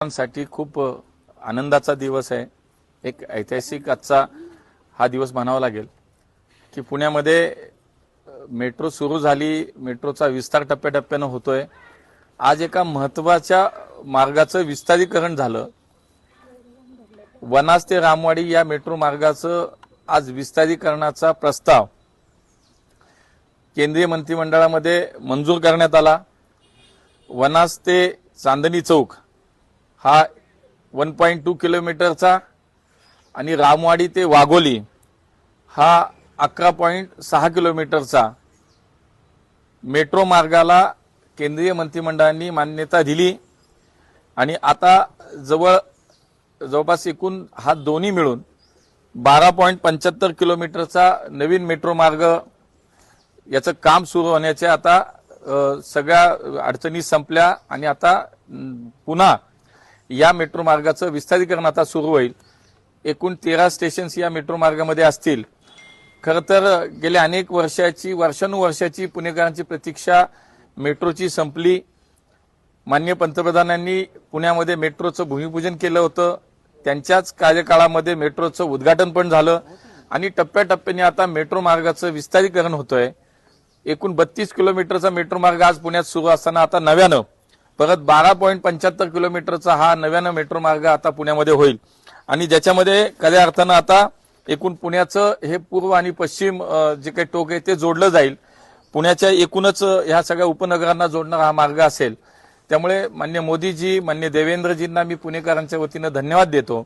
साठी खूप आनंदाचा दिवस आहे। एक ऐतिहासिक आजचा हा दिवस म्हणावा लागेल की पुण्यामध्ये मेट्रो सुरू झाली, मेट्रोचा विस्तार टप्प्याटप्प्याने होतोय। आज एका महत्त्वाच्या मार्गाचं विस्तारीकरण झालं। वनाज ते रामवाडी या मेट्रो मार्गाचं आज विस्तारीकरणाचा प्रस्ताव केंद्रीय मंत्रिमंडळामध्ये मंजूर करण्यात आला। वनाज ते चांदणी चौक हा 1.2 किलोमीटरचा आणि रामवाडी ते वाघोली हा 11.6 किलोमीटरचा मेट्रो मार्गाला केंद्रीय मंत्रिमंडळाने मान्यता दिली आणि आता जवळपास एकूण हा दोन्ही मिळून 12.75 किलोमीटरचा नवीन मेट्रो मार्ग याचं काम सुरू होण्याचे आता सगळ्या अडचणी संपल्या आणि आता पुन्हा या मेट्रो मार्गाचं विस्तारीकरण आता सुरू होईल। एकूण 13 स्टेशन्स या मेट्रो मार्गामध्ये असतील। खरं तर गेल्या अनेक वर्षानुवर्षाची पुणेकरांची प्रतीक्षा मेट्रोची संपली। माननीय पंतप्रधानांनी पुण्यामध्ये मेट्रोचं भूमिपूजन केलं होतं। त्यांच्याच कार्यकाळामध्ये मेट्रोचं उद्घाटन पण झालं आणि टप्प्याटप्प्याने आता मेट्रो मार्गाचं विस्तारीकरण होतंय। एकूण 32 किलोमीटरचा मेट्रो मार्ग आज पुण्यात सुरू असताना आता नव्यानं परत 12.75 किलोमीटरचा हा नव्यानं मेट्रो मार्ग आता पुण्यामध्ये होईल आणि ज्याच्यामध्ये खऱ्या अर्थानं आता एकूण पुण्याचं हे पूर्व आणि पश्चिम जे काही टोक आहे ते जोडलं जाईल। पुण्याच्या एकूणच ह्या सगळ्या उपनगरांना जोडणारा हा मार्ग असेल। त्यामुळे माननीय मोदीजी, माननीय देवेंद्रजींना मी पुणेकरांच्या वतीनं धन्यवाद देतो।